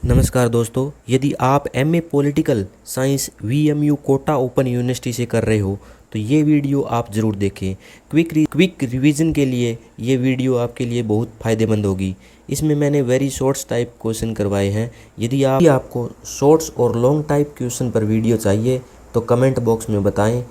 नमस्कार दोस्तों, यदि आप MA political science VMU Kota open university से कर रहे हो तो ये वीडियो आप ज़रूर देखें। क्विक रिवीजन के लिए ये वीडियो आपके लिए बहुत फ़ायदेमंद होगी। इसमें मैंने वेरी शॉर्ट्स टाइप क्वेश्चन करवाए हैं। यदि आपको शॉर्ट्स और लॉन्ग टाइप क्वेश्चन पर वीडियो चाहिए तो कमेंट बॉक्स में बताएं।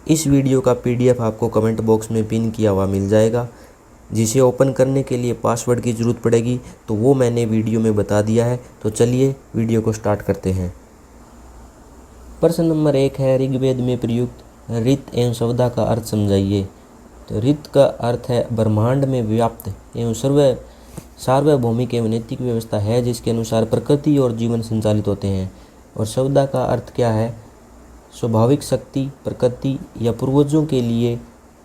इस वीडियो का पीडीएफ आपको कमेंट बॉक्स में पिन किया हुआ मिल जाएगा। जिसे ओपन करने के लिए पासवर्ड की ज़रूरत पड़ेगी तो वो मैंने वीडियो में बता दिया है। तो चलिए वीडियो को स्टार्ट करते हैं। प्रश्न नंबर 1 है, ऋग्वेद में प्रयुक्त ऋत एवं सवदा का अर्थ समझाइए। तो ऋत का अर्थ है ब्रह्मांड में व्याप्त एवं सार्वभौमिक एवं नैतिक व्यवस्था है जिसके अनुसार प्रकृति और जीवन संचालित होते हैं। और सवदा का अर्थ क्या है? स्वाभाविक शक्ति, प्रकृति या पूर्वजों के लिए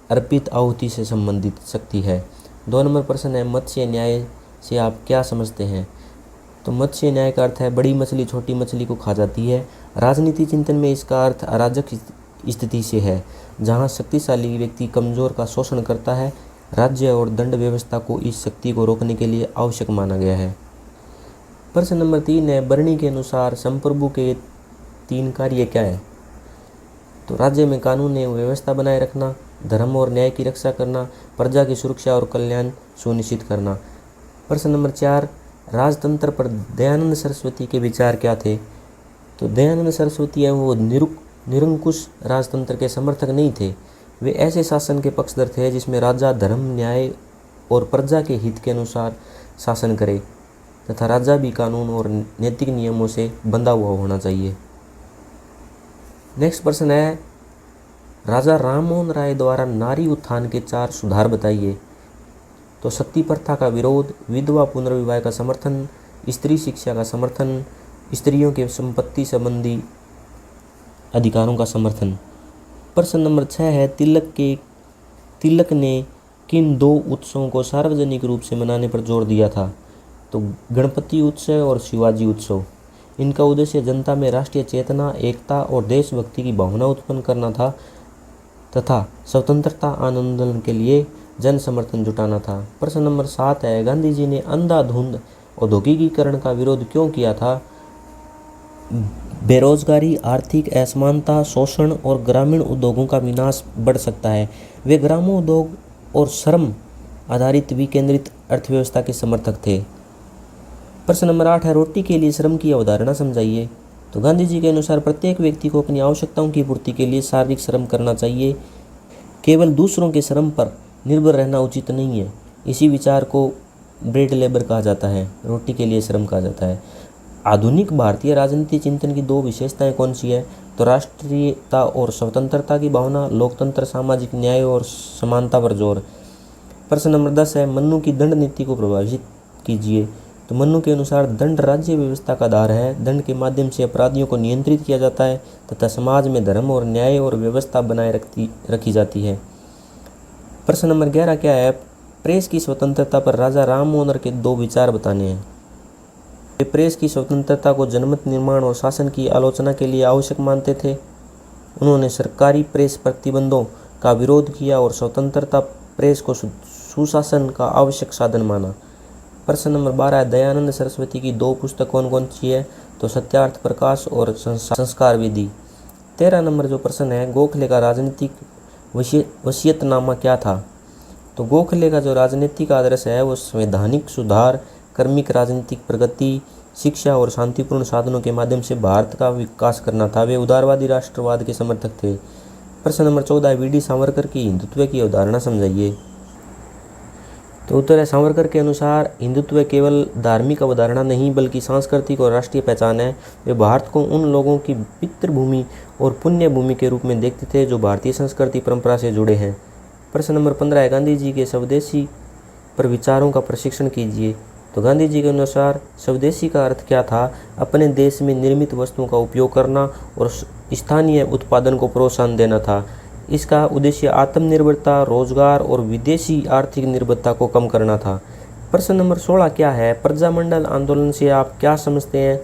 अर्पित आहुति से संबंधित शक्ति है। 2 नंबर प्रश्न है, मत्स्य न्याय से आप क्या समझते हैं? तो मत्स्य न्याय का अर्थ है बड़ी मछली छोटी मछली को खा जाती है। राजनीति चिंतन में इसका अर्थ अराजक स्थिति से है जहां शक्तिशाली व्यक्ति कमजोर का शोषण करता है। राज्य और दंड व्यवस्था को इस शक्ति को रोकने के लिए आवश्यक माना गया है। प्रश्न नंबर 3 है, बरनी के अनुसार संप्रभु के 3 कार्य क्या है? तो राज्य में कानून एवं व्यवस्था बनाए रखना, धर्म और न्याय की रक्षा करना, प्रजा की सुरक्षा और कल्याण सुनिश्चित करना। प्रश्न नंबर 4, राजतंत्र पर दयानंद सरस्वती के विचार क्या थे? तो दयानंद सरस्वती एवं वो निरंकुश राजतंत्र के समर्थक नहीं थे। वे ऐसे शासन के पक्षधर थे जिसमें राजा धर्म, न्याय और प्रजा के हित के अनुसार शासन करे तथा राजा भी कानून और नैतिक नियमों से बंधा हुआ होना चाहिए। नेक्स्ट प्रश्न है, राजा राममोहन राय द्वारा नारी उत्थान के 4 सुधार बताइए। तो सती प्रथा का विरोध, विधवा पुनर्विवाह का समर्थन, स्त्री शिक्षा का समर्थन, स्त्रियों के संपत्ति संबंधी अधिकारों का समर्थन। प्रश्न नंबर 6 है, तिलक ने किन 2 उत्सवों को सार्वजनिक रूप से मनाने पर जोर दिया था? तो गणपति उत्सव और शिवाजी उत्सव। इनका उद्देश्य जनता में राष्ट्रीय चेतना, एकता और देशभक्ति की भावना उत्पन्न करना था तथा स्वतंत्रता आंदोलन के लिए जन समर्थन जुटाना था। प्रश्न नंबर 7 है, गांधी जी ने अंधाधुंध औद्योगिकीकरण का विरोध क्यों किया था? बेरोजगारी, आर्थिक असमानता, शोषण और ग्रामीण उद्योगों का विनाश बढ़ सकता है। वे ग्रामोद्योग और श्रम आधारित विकेंद्रित अर्थव्यवस्था के समर्थक थे। प्रश्न नंबर 8 है, रोटी के लिए श्रम की अवधारणा समझाइए। तो गांधी जी के अनुसार प्रत्येक व्यक्ति को अपनी आवश्यकताओं की पूर्ति के लिए शारीरिक श्रम करना चाहिए। केवल दूसरों के श्रम पर निर्भर रहना उचित नहीं है। इसी विचार को ब्रेड लेबर कहा जाता है, रोटी के लिए श्रम कहा जाता है। आधुनिक भारतीय राजनीति चिंतन की 2 विशेषताएं कौन सी है? तो राष्ट्रीयता और स्वतंत्रता की भावना, लोकतंत्र, सामाजिक न्याय और समानता पर जोर। प्रश्न नंबर 10 है, मन्नू की दंड नीति को प्रभावित कीजिए। तो मन्नू के अनुसार दंड राज्य व्यवस्था का आधार है। दंड के माध्यम से अपराधियों को नियंत्रित किया जाता है तथा समाज में धर्म और न्याय और व्यवस्था बनाए रखी जाती है। प्रश्न नंबर 11 क्या है, प्रेस की स्वतंत्रता पर राजा राममोहन राय के 2 विचार बताने हैं। वे प्रेस की स्वतंत्रता को जनमत निर्माण और शासन की आलोचना के लिए आवश्यक मानते थे। उन्होंने सरकारी प्रेस प्रतिबंधों का विरोध किया और स्वतंत्रता प्रेस को सुशासन का आवश्यक साधन माना। प्रश्न नंबर 12 है, दयानंद सरस्वती की 2 पुस्तक कौन कौन सी है? तो सत्यार्थ प्रकाश और संस्कार विधि। 13 नंबर जो प्रश्न है, गोखले का राजनीतिक वसीयतनामा क्या था? तो गोखले का जो राजनीतिक आदर्श है वो संवैधानिक सुधार, कर्मिक राजनीतिक प्रगति, शिक्षा और शांतिपूर्ण साधनों के माध्यम से भारत का विकास करना था। वे उदारवादी राष्ट्रवाद के समर्थक थे। प्रश्न नंबर 14 है, वी.डी. सावरकर की हिंदुत्व की अवधारणा समझाइए। तो उत्तर है, सावरकर के अनुसार हिंदुत्व केवल धार्मिक अवधारणा नहीं बल्कि सांस्कृतिक और राष्ट्रीय पहचान है। वे भारत को उन लोगों की पितृभूमि और पुण्य भूमि के रूप में देखते थे जो भारतीय संस्कृति परंपरा से जुड़े हैं। प्रश्न नंबर 15 है, गांधी जी के स्वदेशी पर विचारों का प्रशिक्षण कीजिए। तो गांधी जी के अनुसार स्वदेशी का अर्थ क्या था? अपने देश में निर्मित वस्तुओं का उपयोग करना और स्थानीय उत्पादन को प्रोत्साहन देना था। इसका उद्देश्य आत्मनिर्भरता, रोजगार और विदेशी आर्थिक निर्भरता को कम करना था। प्रश्न नंबर 16 क्या है, प्रजामंडल आंदोलन से आप क्या समझते हैं?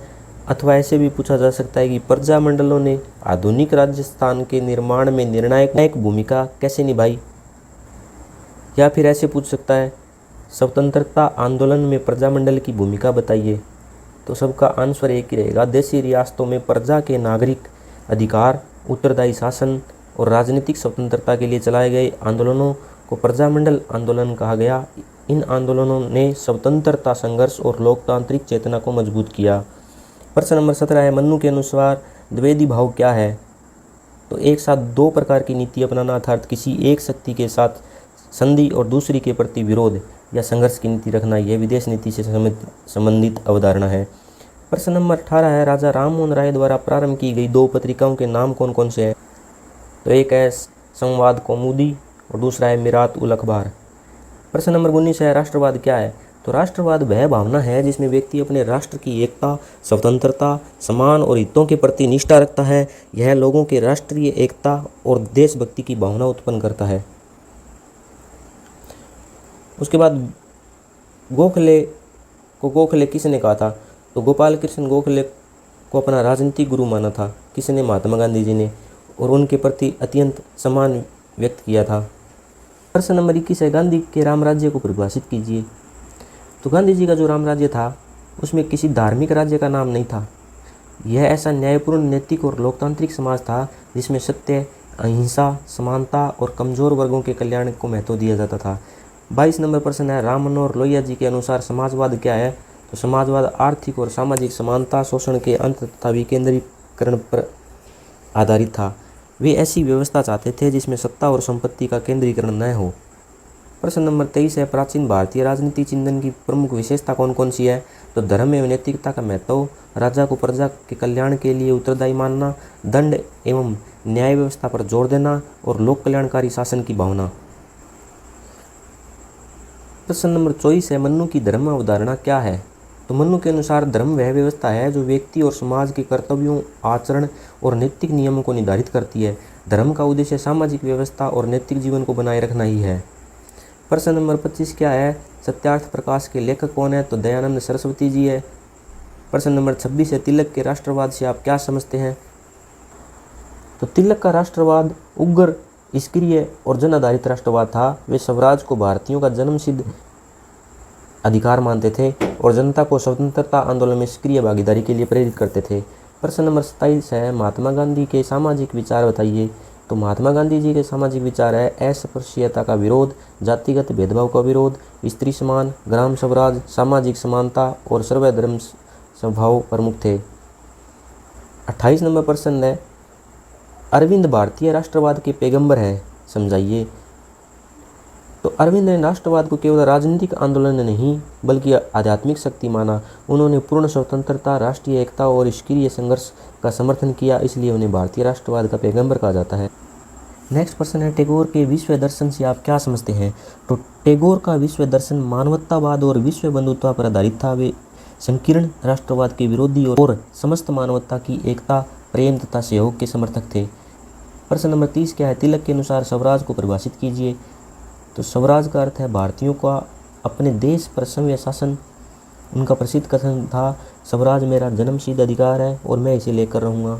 अथवा ऐसे भी पूछा जा सकता है कि प्रजामंडलों ने आधुनिक राजस्थान के निर्माण में निर्णायक भूमिका कैसे निभाई? या फिर ऐसे पूछ सकता है, स्वतंत्रता आंदोलन में प्रजामंडल की भूमिका बताइए। तो सबका आंसर एक ही रहेगा, देशी रियासतों में प्रजा के नागरिक अधिकार, उत्तरदायी शासन और राजनीतिक स्वतंत्रता के लिए चलाए गए आंदोलनों को प्रजामंडल आंदोलन कहा गया। इन आंदोलनों ने स्वतंत्रता संघर्ष और लोकतांत्रिक चेतना को मजबूत किया। प्रश्न नंबर 17 है, मन्नू के अनुसार द्वैधी भाव क्या है? तो एक साथ दो प्रकार की नीति अपनाना, अर्थात किसी एक शक्ति के साथ संधि और दूसरी के प्रति विरोध या संघर्ष की नीति रखना, यह विदेश नीति से संबंधित अवधारणा है। प्रश्न नंबर 18 है, राजा राममोहन राय द्वारा प्रारंभ की गई 2 पत्रिकाओं के नाम कौन कौन से हैं? तो एक है संवाद कौमुदी और दूसरा है मिरात उल अखबार। प्रश्न नंबर 19 है, राष्ट्रवाद क्या है? तो राष्ट्रवाद वह भावना है जिसमें व्यक्ति अपने राष्ट्र की एकता, स्वतंत्रता, सम्मान और हितों के प्रति निष्ठा रखता है। यह लोगों के राष्ट्रीय एकता और देशभक्ति की भावना उत्पन्न करता है। उसके बाद गोखले किसने कहा था? तो गोपाल कृष्ण गोखले को अपना राजनीतिक गुरु माना था। किसने? महात्मा गांधी जी ने, और उनके प्रति अत्यंत सम्मान व्यक्त किया था। प्रश्न नंबर 21 है, गांधी के राम राज्य को परिभाषित कीजिए। तो गांधी जी का जो राम राज्य था उसमें किसी धार्मिक राज्य का नाम नहीं था। यह ऐसा न्यायपूर्ण, नैतिक और लोकतांत्रिक समाज था जिसमें सत्य, अहिंसा, समानता और कमजोर वर्गों के कल्याण को महत्व दिया जाता था। 22 नंबर प्रश्न है, राम मनोहर लोहिया जी के अनुसार समाजवाद क्या है? तो समाजवाद आर्थिक और सामाजिक समानता, शोषण के अंत तथा विकेंद्रीकरण पर आधारित था। वे ऐसी व्यवस्था चाहते थे जिसमें सत्ता और संपत्ति का केंद्रीकरण न हो। प्रश्न नंबर 23 है, प्राचीन भारतीय राजनीति चिंतन की प्रमुख विशेषता कौन कौन सी है? तो धर्म एवं नैतिकता का महत्व, राजा को प्रजा के कल्याण के लिए उत्तरदायी मानना, दंड एवं न्याय व्यवस्था पर जोर देना और लोक कल्याणकारी शासन की भावना। प्रश्न नंबर 24 है, मन्नू की धर्म अवधारणा क्या है? तो मन्नू के अनुसार धर्म वह व्यवस्था है जो व्यक्ति और समाज के कर्तव्यों, आचरण और नैतिक नियमों को निर्धारित करती है। धर्म का उद्देश्य सामाजिक व्यवस्था और नैतिक जीवन को बनाए रखना ही है। प्रश्न नंबर 25 क्या है, सत्यार्थ प्रकाश के लेखक कौन है? तो दयानंद सरस्वती जी है। प्रश्न नंबर 26 है, तिलक के राष्ट्रवाद से आप क्या समझते हैं? तो तिलक का राष्ट्रवाद उग्र, निष्क्रिय और जन आधारित राष्ट्रवाद था। वे स्वराज को भारतीयों का जन्मसिद्ध अधिकार मानते थे और जनता को स्वतंत्रता आंदोलन में सक्रिय भागीदारी के लिए प्रेरित करते थे। प्रश्न नंबर 27 है, महात्मा गांधी के सामाजिक विचार बताइए। तो महात्मा गांधी जी के सामाजिक विचार है अस्पृश्यता का विरोध, जातिगत भेदभाव का विरोध, स्त्री समान, ग्राम स्वराज, सामाजिक समानता और सर्वधर्म स्वभाव प्रमुख थे। 28 नंबर प्रश्न है, अरविंद भारतीय राष्ट्रवाद के पैगंबर हैं, समझाइए। तो अरविंद ने राष्ट्रवाद को केवल राजनीतिक आंदोलन नहीं बल्कि आध्यात्मिक शक्ति माना। उन्होंने पूर्ण स्वतंत्रता, राष्ट्रीय एकता और निष्क्रिय संघर्ष का समर्थन किया, इसलिए उन्हें भारतीय राष्ट्रवाद का पैगंबर कहा जाता है। नेक्स्ट प्रश्न है, टैगोर के विश्व दर्शन से आप क्या समझते हैं? तो टैगोर का विश्व दर्शन मानवतावाद और विश्व बंधुत्व पर आधारित था। वे संकीर्ण राष्ट्रवाद के विरोधी और समस्त मानवता की एकता, प्रेम तथा सहयोग के समर्थक थे। प्रश्न नंबर 30 क्या है, तिलक के अनुसार स्वराज को परिभाषित कीजिए। तो स्वराज का अर्थ है भारतीयों का अपने देश पर संघीय शासन। उनका प्रसिद्ध कथन था, स्वराज मेरा जन्मसिद्ध अधिकार है और मैं इसे लेकर रहूँगा।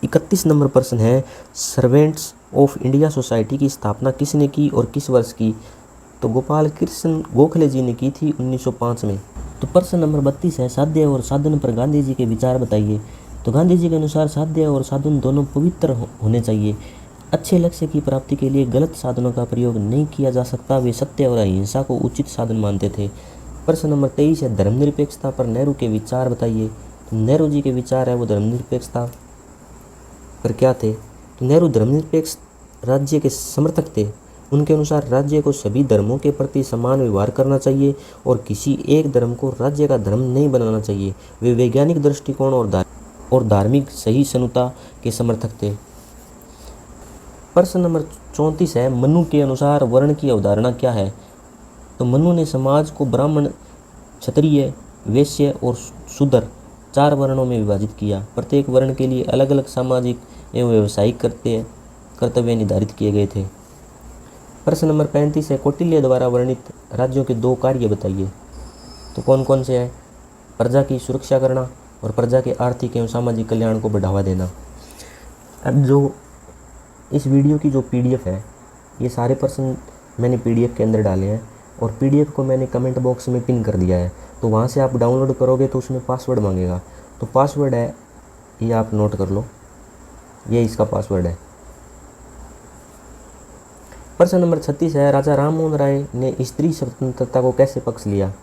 31 नंबर प्रश्न है, सर्वेंट्स ऑफ इंडिया सोसाइटी की स्थापना किसने की और किस वर्ष की? तो गोपाल कृष्ण गोखले जी ने की थी 1905 में। तो प्रश्न नंबर 32 है, साध्य और साधन पर गांधी जी के विचार बताइए। तो गांधी जी के अनुसार साध्य और साधन दोनों पवित्र होने चाहिए। अच्छे लक्ष्य की प्राप्ति के लिए गलत साधनों का प्रयोग नहीं किया जा सकता। वे सत्य और अहिंसा को उचित साधन मानते थे। प्रश्न नंबर 23 है, धर्मनिरपेक्षता पर नेहरू के विचार बताइए। तो नेहरू जी के विचार है वो धर्मनिरपेक्षता पर क्या थे? तो नेहरू धर्मनिरपेक्ष राज्य के समर्थक थे। उनके अनुसार राज्य को सभी धर्मों के प्रति समान व्यवहार करना चाहिए और किसी एक धर्म को राज्य का धर्म नहीं बनाना चाहिए। वे वैज्ञानिक दृष्टिकोण और धार्मिक सहिष्णुता के समर्थक थे। प्रश्न नंबर 34 है, मनु के अनुसार वर्ण की अवधारणा क्या है? तो मनु ने समाज को ब्राह्मण, क्षत्रिय, वैश्य और शूद्र 4 वर्णों में विभाजित किया। प्रत्येक वर्ण के लिए अलग अलग सामाजिक एवं व्यावसायिक कर्तव्य निर्धारित किए गए थे। प्रश्न नंबर 35 है, कौटिल्य द्वारा वर्णित राज्यों के 2 कार्य बताइए। तो कौन कौन से हैं? प्रजा की सुरक्षा करना और प्रजा के आर्थिक एवं सामाजिक कल्याण को बढ़ावा देना। अब जो इस वीडियो की जो PDF है, ये सारे प्रश्न मैंने PDF के अंदर डाले हैं। और PDF को मैंने कमेंट बॉक्स में पिन कर दिया है, तो वहाँ से आप डाउनलोड करोगे तो उसमें पासवर्ड मांगेगा। तो पासवर्ड है, ये आप नोट कर लो, ये इसका पासवर्ड है। प्रश्न नंबर 36 है, राजा राम मोहन राय ने स्त्री स्वतंत्रता को कैसे पक्ष लिया?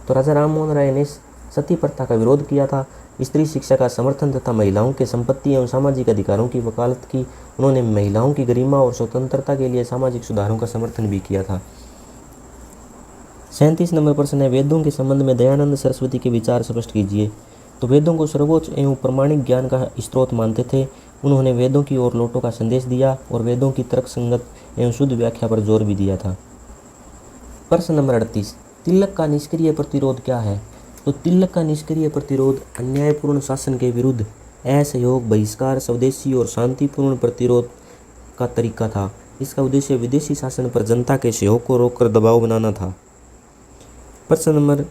तो राजा राम मोहन राय ने सती प्रथा का विरोध किया था, स्त्री शिक्षा का समर्थन तथा महिलाओं के संपत्ति एवं सामाजिक अधिकारों की वकालत की। उन्होंने महिलाओं की गरिमा और स्वतंत्रता के लिए सामाजिक सुधारों का समर्थन भी किया था। 37 नंबर प्रश्न है, वेदों के संबंध में दयानंद सरस्वती के विचार स्पष्ट कीजिए। तो वेदों को सर्वोच्च एवं प्रमाणिक ज्ञान का स्रोत मानते थे। उन्होंने वेदों की ओर लौटों का संदेश दिया और वेदों की तर्कसंगत एवं शुद्ध व्याख्या पर जोर भी दिया था। प्रश्न नंबर 38, तिलक का निष्क्रिय प्रतिरोध क्या है? तो तिलक का निष्क्रिय प्रतिरोध अन्यायपूर्ण शासन के विरुद्ध असहयोग, बहिष्कार, स्वदेशी और शांतिपूर्ण प्रतिरोध का तरीका था। इसका उद्देश्य विदेशी शासन पर जनता के सहयोग को रोककर दबाव बनाना था। प्रश्न नंबर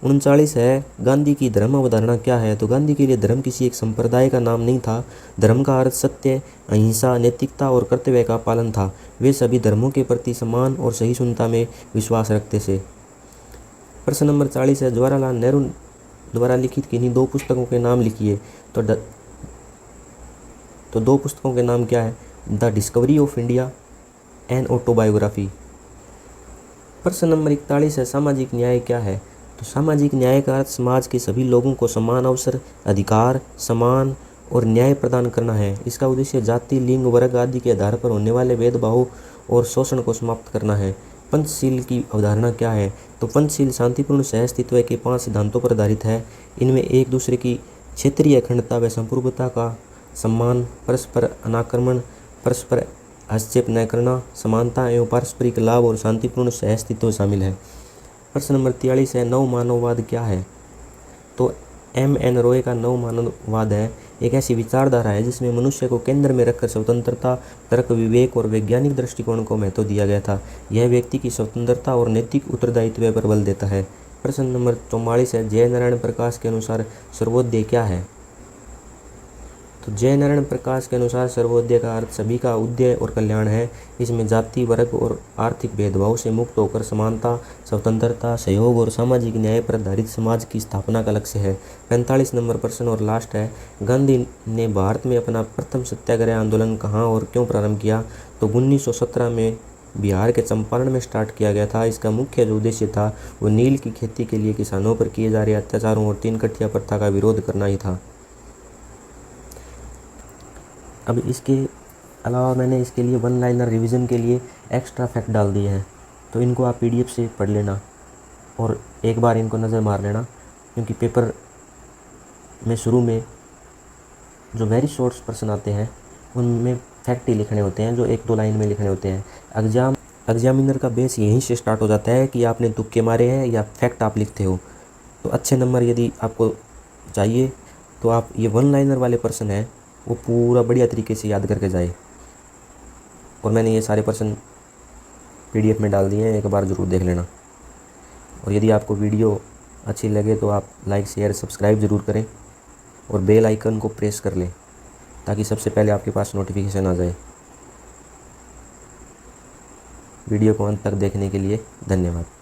39 है, गांधी की धर्म अवधारणा क्या है? तो गांधी के लिए धर्म किसी एक संप्रदाय का नाम नहीं था। धर्म का अर्थ सत्य, अहिंसा, नैतिकता और कर्तव्य का पालन था। वे सभी धर्मों के प्रति समान और सहिष्णुता में विश्वास रखते थे। प्रश्न नंबर 40 है, जवाहरलाल नेहरू द्वारा लिखित किन्हीं 2 पुस्तकों के नाम लिखिए। तो 2 पुस्तकों के नाम क्या है? The discovery of India and autobiography. प्रश्न नंबर 41 है, सामाजिक न्याय क्या है? तो सामाजिक न्याय का अर्थ समाज के सभी लोगों को समान अवसर, अधिकार, सम्मान और न्याय प्रदान करना है। इसका उद्देश्य जाति, लिंग, वर्ग आदि के आधार पर होने वाले भेदभाव और शोषण को समाप्त करना है। पंचशील की अवधारणा क्या है? तो पंचशील शांतिपूर्ण सहअस्तित्व के 5 सिद्धांतों पर आधारित है। इनमें एक दूसरे की क्षेत्रीय अखंडता व संप्रभुता का सम्मान, परस्पर अनाक्रमण, परस्पर हस्तक्षेप न करना, समानता एवं पारस्परिक लाभ और शांतिपूर्ण सहअस्तित्व शामिल है। प्रश्न नंबर 43 है, नव मानववाद क्या है? तो M.N. रॉय का नव मानववाद है एक ऐसी विचारधारा है जिसमें मनुष्य को केंद्र में रखकर स्वतंत्रता, तर्क, विवेक और वैज्ञानिक दृष्टिकोण को महत्व दिया गया था। यह व्यक्ति की स्वतंत्रता और नैतिक उत्तरदायित्व पर बल देता है। प्रश्न नंबर 44 है, जयनारायण प्रकाश के अनुसार सर्वोदय क्या है? तो जयनारायण प्रकाश के अनुसार सर्वोदय का अर्थ सभी का उदय और कल्याण है। इसमें जाति, वर्ग और आर्थिक भेदभाव से मुक्त होकर समानता, स्वतंत्रता, सहयोग और सामाजिक न्याय पर आधारित समाज की स्थापना का लक्ष्य है। 45 नंबर प्रश्न और लास्ट है, गांधी ने भारत में अपना प्रथम सत्याग्रह आंदोलन कहाँ और क्यों प्रारंभ किया? तो 1917 में बिहार के चंपारण में स्टार्ट किया गया था। इसका मुख्य जो उद्देश्य था वो नील की खेती के लिए किसानों पर किए जा रहे अत्याचारों और 3 कठिया प्रथा का विरोध करना ही था। अब इसके अलावा मैंने इसके लिए 1 लाइनर रिवीजन के लिए एक्स्ट्रा फैक्ट डाल दिए हैं, तो इनको आप PDF से पढ़ लेना और एक बार इनको नज़र मार लेना, क्योंकि पेपर में शुरू में जो वेरी शॉर्ट प्रश्न आते हैं उनमें फैक्ट ही लिखने होते हैं, जो 1-2 लाइन में लिखने होते हैं। एग्जामिनर का बेस यहीं से स्टार्ट हो जाता है कि आपने तुक्के मारे हैं या फैक्ट आप लिखते हो। तो अच्छे नंबर यदि आपको चाहिए तो आप ये 1 लाइनर वाले प्रश्न हैं वो पूरा बढ़िया तरीके से याद करके जाए। और मैंने ये सारे प्रश्न PDF में डाल दिए हैं, एक बार ज़रूर देख लेना। और यदि आपको वीडियो अच्छी लगे तो आप लाइक, शेयर, सब्सक्राइब ज़रूर करें और बेल आइकन को प्रेस कर लें ताकि सबसे पहले आपके पास नोटिफिकेशन आ जाए। वीडियो को अंत तक देखने के लिए धन्यवाद।